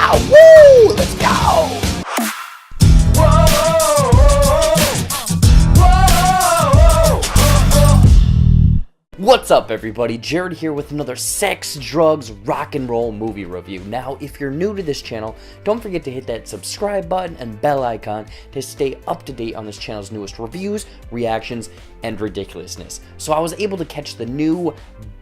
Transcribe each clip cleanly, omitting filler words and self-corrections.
Yeah! Woo! Let's go! What's up, everybody? Jared here with another sex, drugs, rock and roll movie review. Now, if you're new to this channel, don't forget to hit that subscribe button and bell icon to stay up to date on this channel's newest reviews, reactions, and ridiculousness. So I was able to catch the new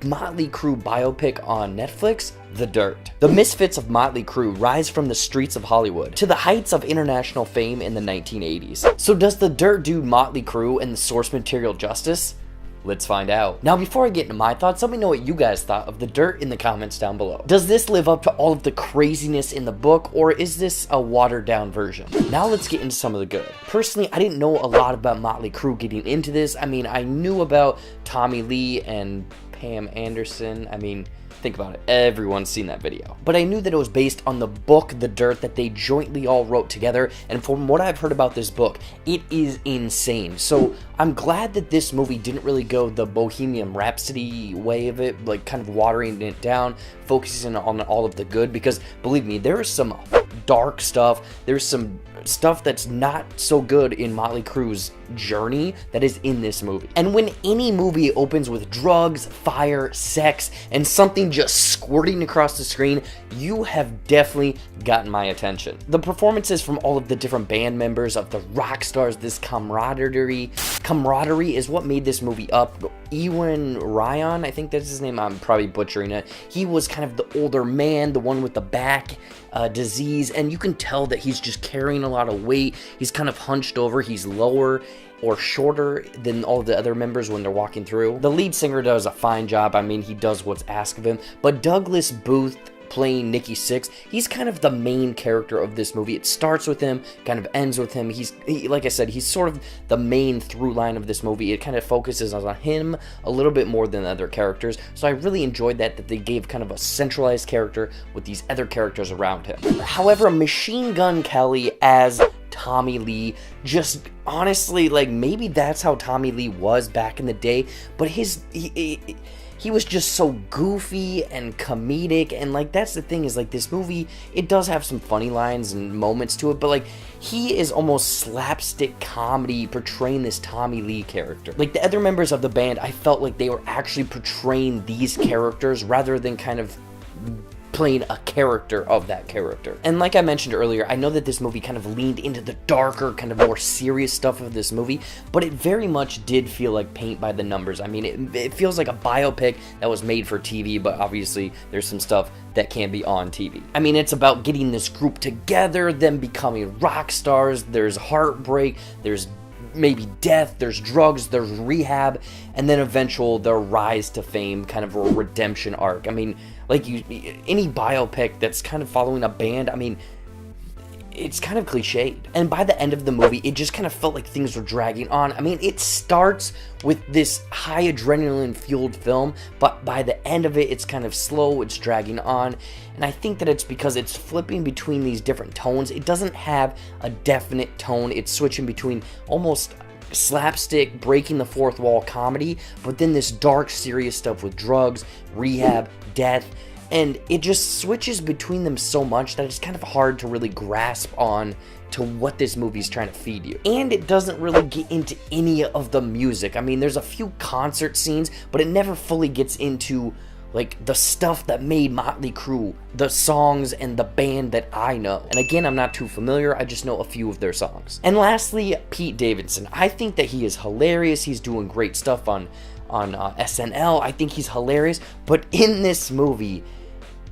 Motley Crue biopic on Netflix, The Dirt. The misfits of Motley Crue rise from the streets of Hollywood to the heights of international fame in the 1980s. So does The Dirt do Motley Crue and the source material justice? Let's find out. Now, before I get into my thoughts, let me know what you guys thought of The Dirt in the comments down below. Does this live up to all of the craziness in the book, or is this a watered down version? Now let's get into some of the good. Personally, I didn't know a lot about Motley Crue getting into this. I mean, I knew about Tommy Lee and Pam Anderson. I mean, think about it, everyone's seen that video. But I knew that it was based on the book, The Dirt, that they jointly all wrote together, and from what I've heard about this book, it is insane. So I'm glad that this movie didn't really go the Bohemian Rhapsody way of it, like kind of watering it down, focusing on all of the good, because believe me, there is some dark stuff, there's some stuff that's not so good in Motley Crue's journey that is in this movie. And when any movie opens with drugs, fire, sex, and something just squirting across the screen, you have definitely gotten my attention. The performances from all of the different band members, of the rock stars, this camaraderie is what made this movie up. Iwan Rheon, I think that's his name, I'm probably butchering it. He was kind of the older man, the one with the back disease, and you can tell that he's just carrying a lot of weight. He's kind of hunched over, he's lower or shorter than all the other members when they're walking through. The lead singer does a fine job. I mean, he does what's asked of him, but Douglas Booth playing Nikki Sixx, he's kind of the main character of this movie. It starts with him, kind of ends with him. Like I said, he's sort of the main through line of this movie. It kind of focuses on him a little bit more than the other characters. So I really enjoyed that they gave kind of a centralized character with these other characters around him. However, Machine Gun Kelly as Tommy Lee, just honestly, like, maybe that's how Tommy Lee was back in the day, but he was just so goofy and comedic, and like that's the thing is like this movie, it does have some funny lines and moments to it, but like he is almost slapstick comedy portraying this Tommy Lee character. Like the other members of the band, I felt like they were actually portraying these characters rather than kind of playing a character of that character. And like I mentioned earlier, I know that this movie kind of leaned into the darker, kind of more serious stuff of this movie, but it very much did feel like paint by the numbers. I mean, it feels like a biopic that was made for TV, but obviously there's some stuff that can be on TV. I mean, it's about getting this group together, them becoming rock stars, there's heartbreak, there's maybe death, there's drugs, there's rehab, and then their rise to fame, kind of a redemption arc. I mean, like any biopic that's kind of following a band, I mean, it's kind of cliched. And by the end of the movie, it just kind of felt like things were dragging on. I mean, it starts with this high adrenaline fueled film, but by the end of it, it's kind of slow, it's dragging on. And I think that it's because it's flipping between these different tones. It doesn't have a definite tone. It's switching between almost slapstick, breaking the fourth wall comedy, but then this dark, serious stuff with drugs, rehab, death, and it just switches between them so much that it's kind of hard to really grasp on to what this movie's trying to feed you. And it doesn't really get into any of the music. I mean, there's a few concert scenes, but it never fully gets into like the stuff that made Motley Crue, the songs and the band that I know. And again, I'm not too familiar, I just know a few of their songs. And lastly, Pete Davidson. I think that he is hilarious. He's doing great stuff on SNL. I think he's hilarious, but in this movie,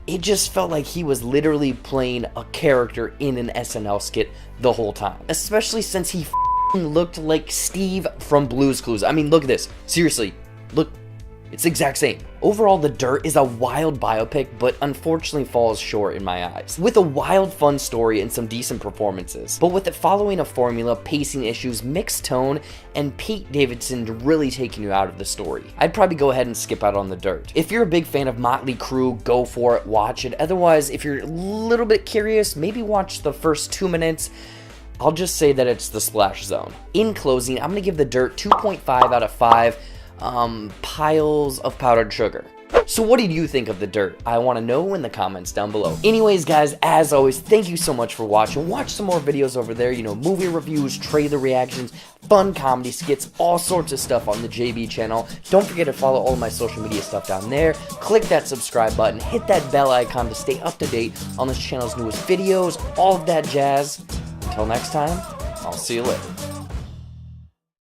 it just felt like he was literally playing a character in an SNL skit the whole time. Especially since he looked like Steve from Blue's Clues. I mean, look at this. Seriously, look. It's the exact same. Overall, The Dirt is a wild biopic, but unfortunately falls short in my eyes. With a wild, fun story and some decent performances, but with it following a formula, pacing issues, mixed tone, and Pete Davidson really taking you out of the story. I'd probably go ahead and skip out on The Dirt. If you're a big fan of Motley Crue, go for it, watch it. Otherwise, if you're a little bit curious, maybe watch the first 2 minutes. I'll just say that it's the splash zone. In closing, I'm gonna give The Dirt 2.5 out of 5 piles of powdered sugar. So what did you think of The Dirt? I want to know in the comments down below. Anyways guys, as always, thank you so much for watching. Watch some more videos over there, you know, movie reviews, trailer reactions, fun comedy skits, all sorts of stuff on the JB channel. Don't forget to follow all of my social media stuff down there. Click that subscribe button, hit that bell icon to stay up to date on this channel's newest videos, all of that jazz. Until next time, I'll see you later.